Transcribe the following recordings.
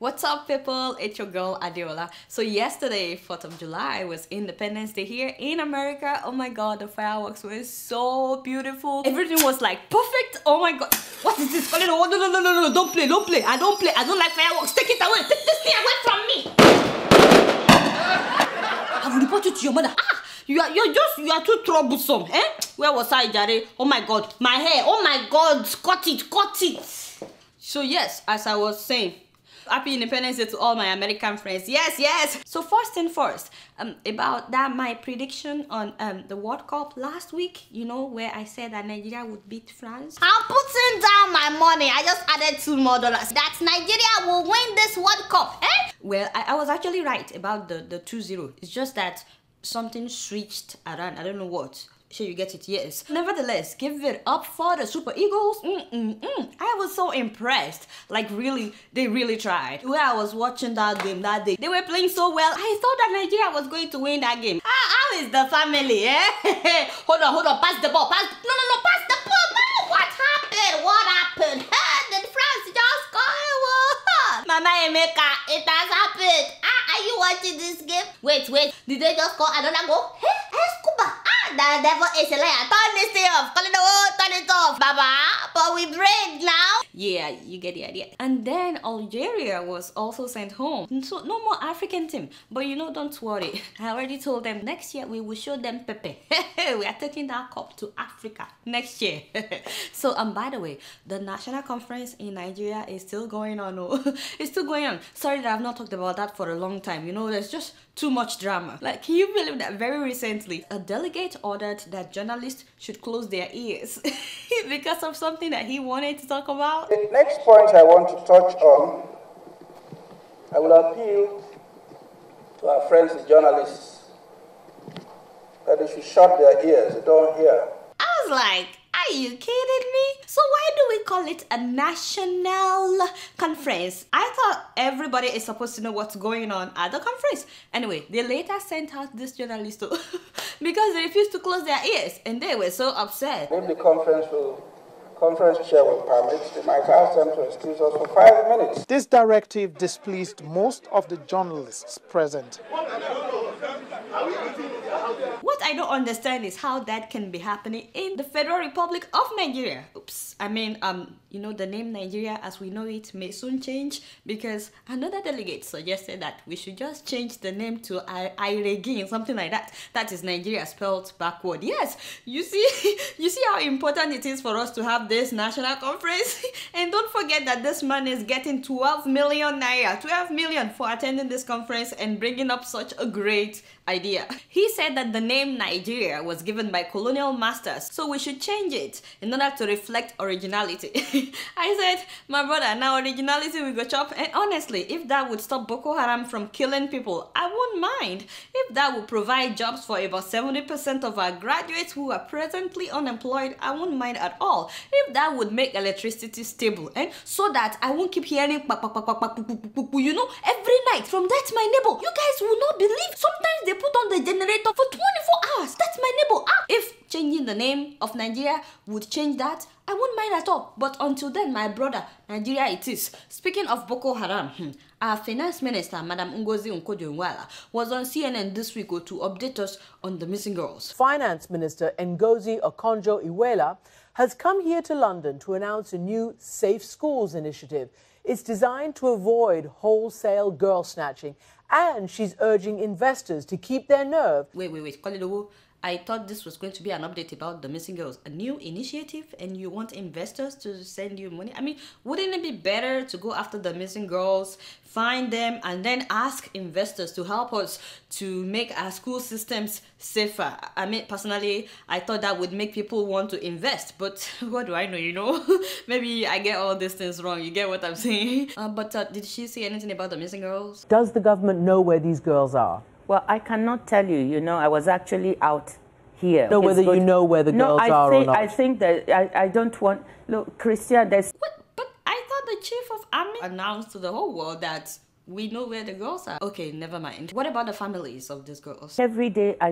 What's up, people? It's your girl Adeola. So yesterday, 4th of July, was Independence Day here in America. Oh my god, the fireworks were so beautiful. Everything was like perfect. Oh my god. What is this? Oh, no, don't play. I don't play. I don't like fireworks. Take it away. Take this thing away from me. I've reported to your mother. You are too troublesome, eh? Where was I, Jare? Oh my god, my hair. Oh my god, cut it. So yes, as I was saying, happy Independence Day to all my American friends. Yes. So first and first, about that my prediction on the World Cup last week, you know, where I said that Nigeria would beat France. I'm putting down my money. I just added $2 more. That Nigeria will win this World Cup, eh? Well, I was actually right about the 2-0. It's just that something switched around. I don't know what. Sure, you get it, yes. Nevertheless, give it up for the Super Eagles. I was so impressed. Like, really, they really tried. When I was watching that game that day, they were playing so well. I thought that Nigeria was going to win that game. How is the family, eh? Hold on, pass the ball, pass the ball. What happened? Did France just score? Mama Emeka, it has happened. Are you watching this game? Wait, did they just score another goal? Hey, Scuba. The devil is a liar. Turn this thing off. Turn it off, Baba. But we break now. Yeah, you get the idea. And then Algeria was also sent home. So no more African team. But you know, don't worry. I already told them next year we will show them Pepe. We are taking that cup to Africa next year. So by the way, the national conference in Nigeria is still going on. It's still going on. Sorry that I've not talked about that for a long time. You know, there's just too much drama. Like, can you believe that very recently a delegate ordered that journalists should close their ears because of something that he wanted to talk about? The next point I want to touch on, I will appeal to our friends the journalists that they should shut their ears. They don't hear. I was like, are you kidding me? So why do we call it a national conference? I thought everybody is supposed to know what's going on at the conference. Anyway, they later sent out this journalist because they refused to close their ears and they were so upset. If the conference chair will permit, they might ask them to excuse us for 5 minutes. This directive displeased most of the journalists present. What I don't understand is how that can be happening in the Federal Republic of Nigeria. Oops. I mean, you know, the name Nigeria as we know it may soon change because another delegate suggested that we should just change the name to Iregin, something like that. That is Nigeria spelled backward. Yes, you see how important it is for us to have this national conference. And don't forget that this man is getting 12 million naira, 12 million for attending this conference and bringing up such a great idea. He said that the name Nigeria was given by colonial masters, so we should change it in order to reflect originality. I said, my brother, now originality we go chop. And honestly, if that would stop Boko Haram from killing people, I wouldn't mind. If that would provide jobs for about 70% of our graduates who are presently unemployed, I wouldn't mind at all. If that would make electricity stable, and so that I won't keep hearing you know, every night from that's my neighbor. You guys will not believe. Sometimes they put on the generator for 24 hours. That's my neighbor. If changing the name of Nigeria would change that, I wouldn't mind at all. But until then, my brother, Nigeria it is. Speaking of Boko Haram, our finance minister, Madam Ngozi Okonjo-Iweala, was on CNN this week to update us on the missing girls. Finance Minister Ngozi Okonjo-Iweala has come here to London to announce a new Safe Schools initiative. It's designed to avoid wholesale girl snatching, and she's urging investors to keep their nerve. Wait. Kolidowo, I thought this was going to be an update about the missing girls. A new initiative and you want investors to send you money? I mean, wouldn't it be better to go after the missing girls, find them, and then ask investors to help us to make our school systems safer? I mean, personally, I thought that would make people want to invest, but what do I know, you know? Maybe I get all these things wrong, you get what I'm saying? But did she say anything about the missing girls? Does the government know where these girls are? Well, I cannot tell you. You know, I was actually out here. No, whether you know where the girls are or not. I think that I don't want... Look, Christian, there's... But I thought the chief of army announced to the whole world that we know where the girls are. Okay, never mind. What about the families of these girls? Every day I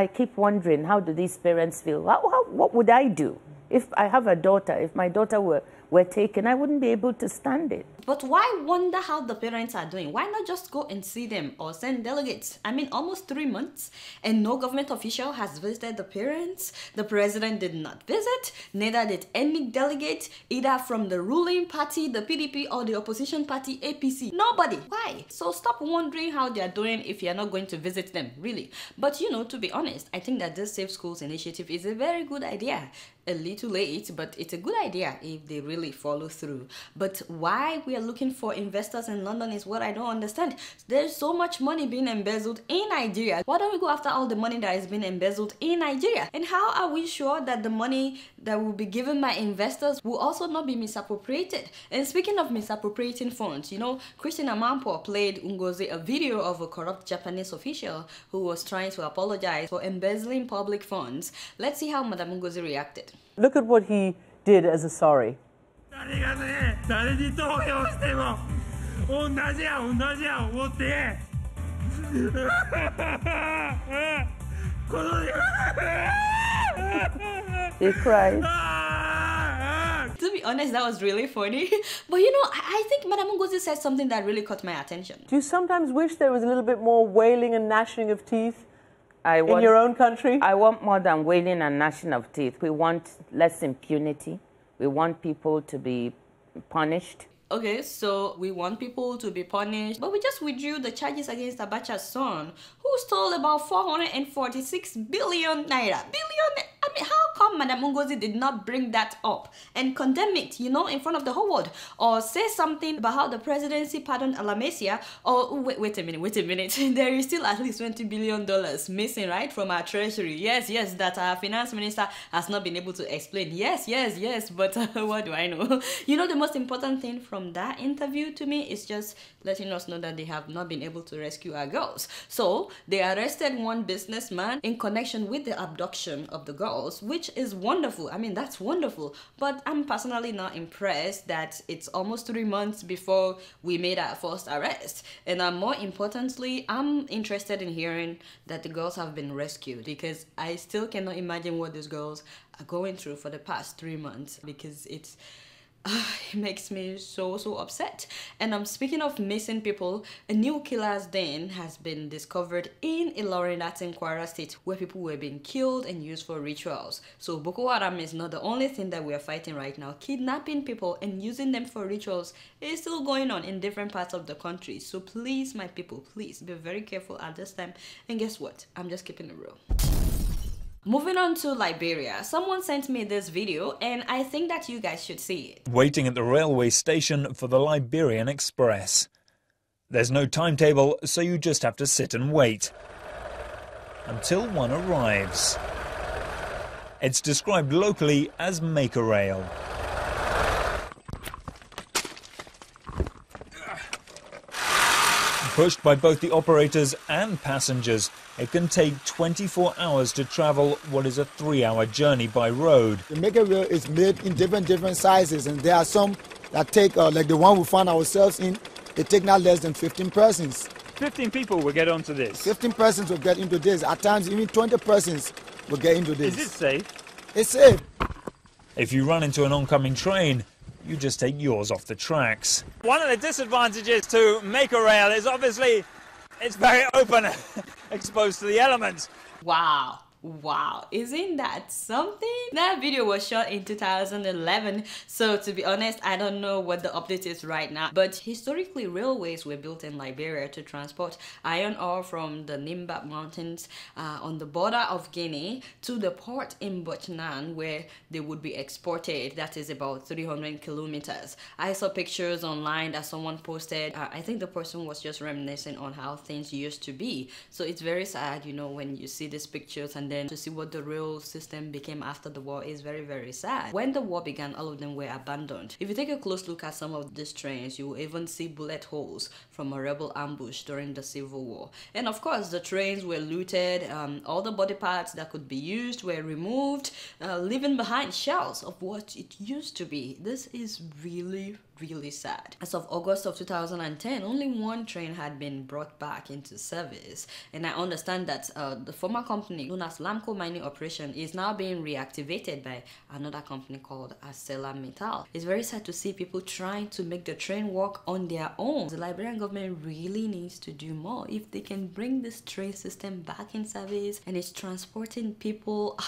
keep wondering, how do these parents feel? What would I do? If I have a daughter, if my daughter were were taken, I wouldn't be able to stand it. But why wonder how the parents are doing? Why not just go and see them or send delegates? I mean, almost 3 months and no government official has visited the parents. The president did not visit, neither did any delegate, either from the ruling party, the PDP, or the opposition party, APC. Nobody. Why? So stop wondering how they are doing if you're not going to visit them, really. But you know, to be honest, I think that this Safe Schools initiative is a very good idea. A little late, but it's a good idea if they really follow through. But why we are looking for investors in London is what I don't understand. There's so much money being embezzled in Nigeria. Why don't we go after all the money that is being embezzled in Nigeria? And how are we sure that the money that will be given by investors will also not be misappropriated? And speaking of misappropriating funds, you know, Christian Amanpour played Ngozi a video of a corrupt Japanese official who was trying to apologize for embezzling public funds. Let's see how Madam Ngozi reacted. Look at what he did as a sorry. He cried. To be honest, that was really funny. But you know, I think Madam Ngozi said something that really caught my attention. Do you sometimes wish there was a little bit more wailing and gnashing of teeth in your own country? I want more than wailing and gnashing of teeth. We want less impunity. We want people to be punished. Okay, so we want people to be punished, but we just withdrew the charges against Abacha's son, who stole about 446 billion naira. I mean, how come Madam Ngozi did not bring that up and condemn it, you know, in front of the whole world? Or say something about how the presidency pardoned Alamesia? Or wait a minute. There is still at least $20 billion missing, right, from our treasury. Yes, that our finance minister has not been able to explain. Yes, but what do I know? You know, the most important thing from that interview to me is just letting us know that they have not been able to rescue our girls. So they arrested one businessman in connection with the abduction of the girls, which is wonderful. I mean, that's wonderful. But I'm personally not impressed that it's almost 3 months before we made our first arrest. And more importantly, I'm interested in hearing that the girls have been rescued, because I still cannot imagine what these girls are going through for the past 3 months, because it makes me so upset. And speaking of missing people, a new killer's den has been discovered in Ilorin, that's in Kwara State, where people were being killed and used for rituals. So Boko Haram is not the only thing that we are fighting right now. Kidnapping people and using them for rituals is still going on in different parts of the country. So please, my people, please be very careful at this time. And guess what? I'm just keeping it real. Moving on to Liberia, someone sent me this video and I think that you guys should see it. Waiting at the railway station for the Liberian Express. There's no timetable, so you just have to sit and wait until one arrives. It's described locally as Maker Rail. Pushed by both the operators and passengers, it can take 24 hours to travel what is a 3-hour journey by road. The Maker Rail is made in different sizes, and there are some that take, like the one we found ourselves in, they take not less than 15 persons. 15 people will get onto this. 15 persons will get into this. At times, even 20 persons will get into this. Is it safe? It's safe. If you run into an oncoming train, you just take yours off the tracks. One of the disadvantages to Maker Rail is obviously it's very open, exposed to the elements. Wow, isn't that something? That video was shot in 2011, so to be honest, I don't know what the update is right now. But historically, railways were built in Liberia to transport iron ore from the Nimba Mountains on the border of Guinea to the port in Buchanan, where they would be exported. That is about 300 kilometers. I saw pictures online that someone posted. I think the person was just reminiscing on how things used to be. So it's very sad, you know, when you see these pictures and then to see what the rail system became after the war is very sad. When the war began, all of them were abandoned. If you take a close look at some of these trains, you will even see bullet holes from a rebel ambush during the Civil War. And of course, the trains were looted, all the body parts that could be used were removed, leaving behind shells of what it used to be. This is really really sad. As of August of 2010, only one train had been brought back into service, and I understand that the former company known as Lamco Mining Operation is now being reactivated by another company called Adeola. It's very sad to see people trying to make the train work on their own. The Liberian government really needs to do more. If they can bring this train system back in service and it's transporting people,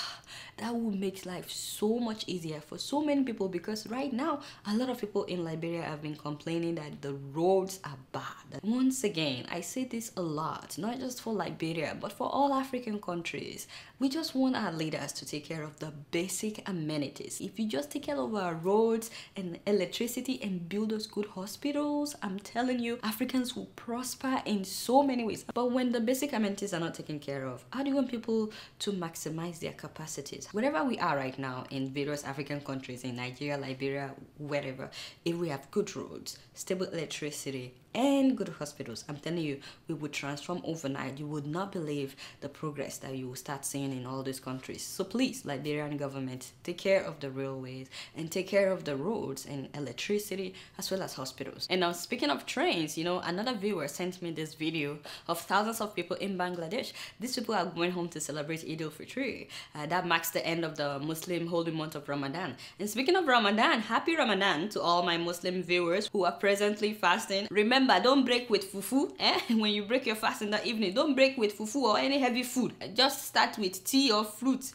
that would make life so much easier for so many people, because right now a lot of people in Liberia have been complaining that the roads are bad. Once again, I say this a lot, not just for Liberia but for all African countries. We just want our leaders to take care of the basic amenities. If you just take care of our roads and electricity and build us good hospitals, I'm telling you, Africans will prosper in so many ways. But when the basic amenities are not taken care of, how do you want people to maximize their capacities? Wherever we are right now in various African countries, in Nigeria, Liberia, wherever, if we have good roads, stable electricity, and good hospitals, I'm telling you, we would transform overnight. You would not believe the progress that you will start seeing in all these countries. So please, Liberian government, take care of the railways and take care of the roads and electricity as well as hospitals. And now, speaking of trains, you know, another viewer sent me this video of thousands of people in Bangladesh. These people are going home to celebrate Eid al-Fitr. That marks the end of the Muslim holy month of Ramadan. And speaking of Ramadan, happy Ramadan to all my Muslim viewers who are presently fasting. Remember, don't break with fufu. When you break your fast in the evening, don't break with fufu or any heavy food. Just start with tea or fruits.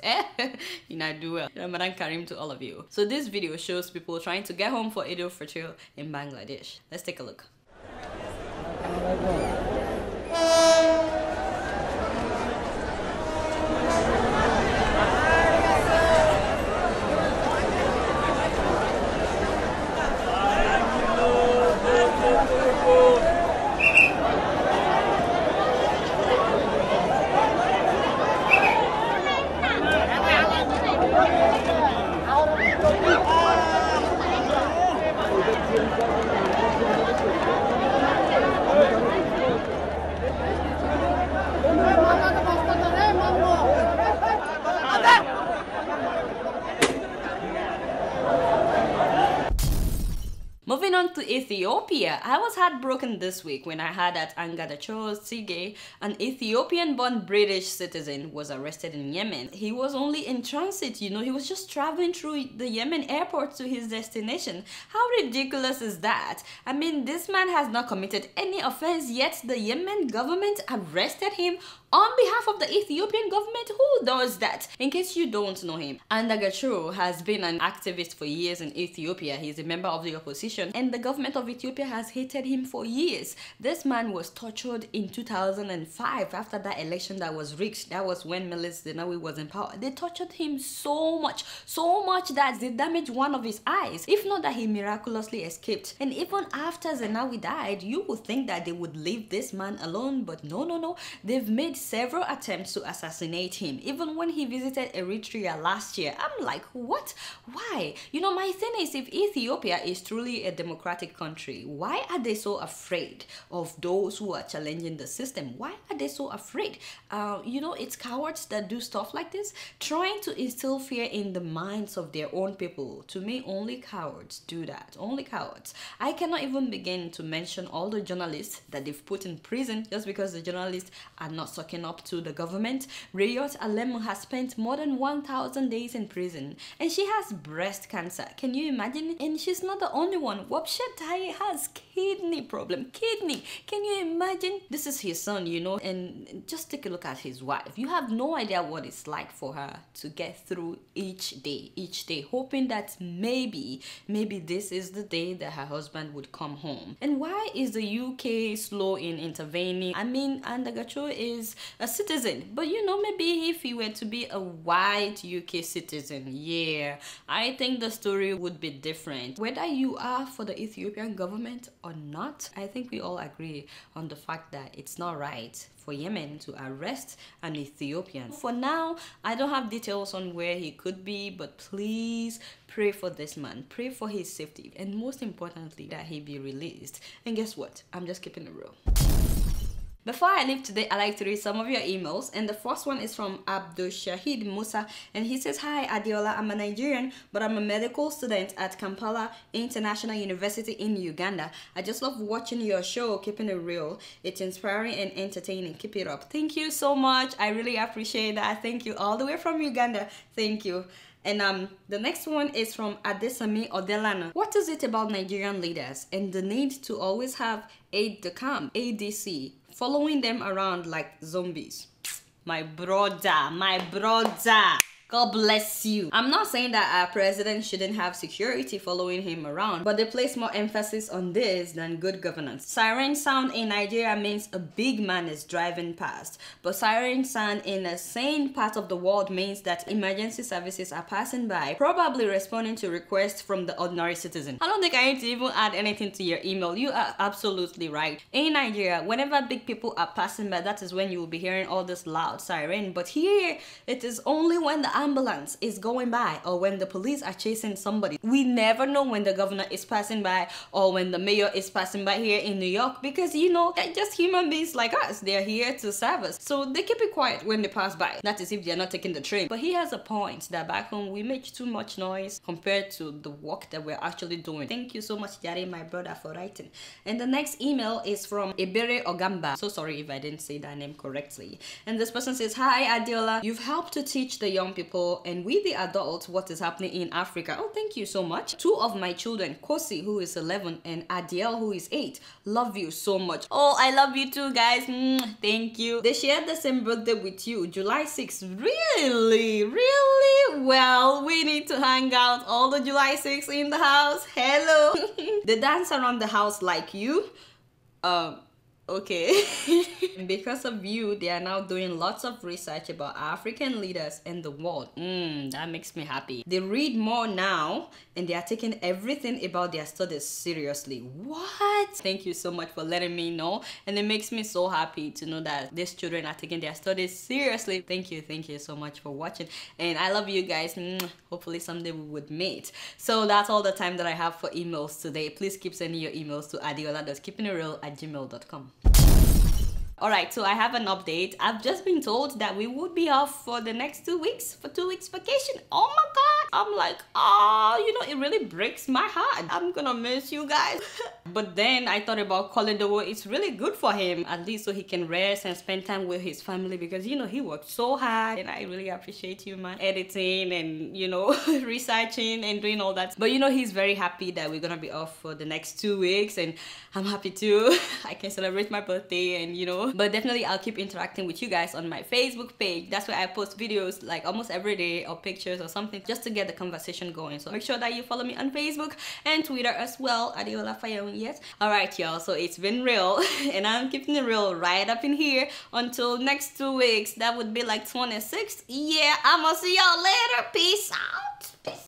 You know, do well. Ramadan Kareem to all of you. So this video shows people trying to get home for Eid al-Fitr in Bangladesh. Let's take a look. Moving on to Ethiopia, I was heartbroken this week when I heard that Adeola Sige, an Ethiopian-born British citizen, was arrested in Yemen. He was only in transit, you know, he was just traveling through the Yemen airport to his destination. How ridiculous is that? I mean, this man has not committed any offense, yet the Yemen government arrested him on behalf of the Ethiopian government. Who does that? In case you don't know him, Adeola has been an activist for years in Ethiopia. He's a member of the opposition, and the government of Ethiopia has hated him for years. This man was tortured in 2005 after that election that was rigged. That was when Meles Zenawi was in power. They tortured him so much that they damaged one of his eyes. If not that he miraculously escaped. And even after Zenawi died, you would think that they would leave this man alone, but no. They've made several attempts to assassinate him. Even when he visited Eritrea last year, I'm like, what? Why? You know, my thing is, if Ethiopia is truly a democratic country, why are they so afraid of those who are challenging the system? Why are they so afraid? You know, it's cowards that do stuff like this, trying to instill fear in the minds of their own people. To me, only cowards do that. Only cowards. I cannot even begin to mention all the journalists that they've put in prison just because the journalists are not sucking up to the government. Rayot Alemu has spent more than 1,000 days in prison, and she has breast cancer. Can you imagine? And she's not the only one. Wapshetai has kidney problem. Kidney. Can you imagine? This is his son, you know, and just take a look at his wife. You have no idea what it's like for her to get through each day, hoping that maybe this is the day that her husband would come home. And why is the UK slow in intervening? I mean, Adeola is a citizen, but you know, maybe if he were to be a white UK citizen, yeah, I think the story would be different. Whether you are for the Ethiopian government or not, I think we all agree on the fact that it's not right for Yemen to arrest an Ethiopian. For now, I don't have details on where he could be, but please pray for this man. Pray for his safety, and most importantly, that he be released. And guess what? I'm just keeping it real. Before I leave today, I like to read some of your emails, and the first one is from Abdul Shahid Musa, and he says, "Hi Adeola, I'm a Nigerian, but I'm a medical student at Kampala International University in Uganda. I just love watching your show, Keeping It Real. It's inspiring and entertaining. Keep it up." Thank you so much. I really appreciate that. Thank you, all the way from Uganda. Thank you. And the next one is from Adesami Odelana. "What is it about Nigerian leaders and the need to always have aide de camp, ADC, following them around like zombies?" My brother, God bless you. I'm not saying that our president shouldn't have security following him around, but they place more emphasis on this than good governance. Siren sound in Nigeria means a big man is driving past, but siren sound in a sane part of the world means that emergency services are passing by, probably responding to requests from the ordinary citizen. I don't think I need to even add anything to your email. You are absolutely right. In Nigeria, whenever big people are passing by, that is when you will be hearing all this loud siren. But here, it is only when the ambulance is going by or when the police are chasing somebody. We never know when the governor is passing by or when the mayor is passing by here in New York, because you know, they're just human beings like us. They're here to serve us, so they keep it quiet when they pass by. That is if they're not taking the train. But he has a point that back home we make too much noise compared to the work that we're actually doing. Thank you so much, Jare, my brother, for writing. And the next email is from Ebere Ogamba. So sorry if I didn't say that name correctly. And this person says, "Hi Adeola, you've helped to teach the young people and we the adults what is happening in Africa." Oh, thank you so much. Two of my children, Kosi, who is 11, and Adiel, who is 8, love you so much. Oh, I love you too, guys. Thank you. They shared the same birthday with you, July 6th. Really? Well, we need to hang out. All the July 6th in the house. Hello. They dance around the house like you. Okay. Because of you, they are now doing lots of research about African leaders and the world. That makes me happy. They read more now and they are taking everything about their studies seriously. What? Thank you so much for letting me know, and it makes me so happy to know that these children are taking their studies seriously. Thank you so much for watching, and I love you guys. Hopefully someday we would meet. So that's all the time that I have for emails today. Please keep sending your emails to adeola.keepingitreal@gmail.com. Alright, so I have an update. I've just been told that we would be off for the next 2 weeks, for 2 weeks vacation. Oh my god! I'm like, you know, it really breaks my heart. I'm gonna miss you guys. But then I thought about calling the world. It's really good for him, at least so he can rest and spend time with his family, because you know, he worked so hard and I really appreciate you, man. Editing and, you know, researching and doing all that. But you know, he's very happy that we're gonna be off for the next 2 weeks, and I'm happy too. I can celebrate my birthday, and you know, but definitely I'll keep interacting with you guys on my Facebook page. That's where I post videos like almost every day, or pictures or something, just to get the conversation going. So make sure that you follow me on Facebook and Twitter as well, Adeola Fayoun. Yes. Alright y'all, so it's been real and I'm keeping it real right up in here until next 2 weeks. That would be like 26th. Yeah, I'ma see y'all later. Peace out. Peace.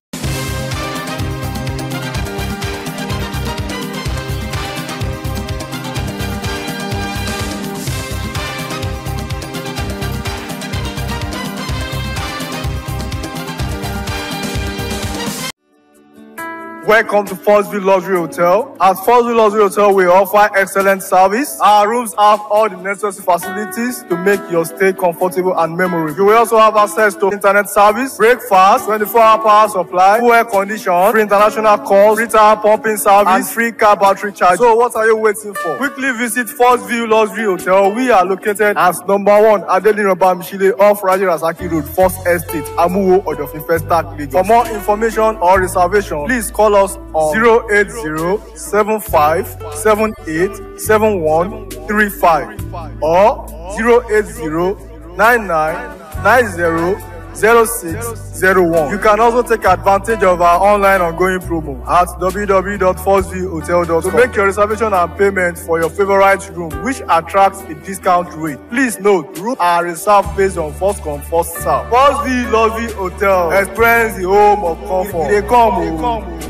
Welcome to First View Luxury Hotel. At First View Luxury Hotel, we offer excellent service. Our rooms have all the necessary facilities to make your stay comfortable and memorable. You will also have access to internet service, breakfast, 24-hour power supply, full air condition, free international calls, free tire pumping service, and free car battery charge. So what are you waiting for? Quickly visit First View Luxury Hotel. We are located at number 1 Adeola Mishile off Raji Rasaki Road, First Estate, Amuwo, Odofin Festac, Lagos. For more information or reservation, please call us on 08075787135 or 08099900601. You can also take advantage of our online ongoing promo at www.firstviewhotel.com to make your reservation and payment for your favorite room, which attracts a discount rate. Please note, rooms are reserved based on first come, first serve. First View Luxury Hotel. Experience the home of comfort. They come.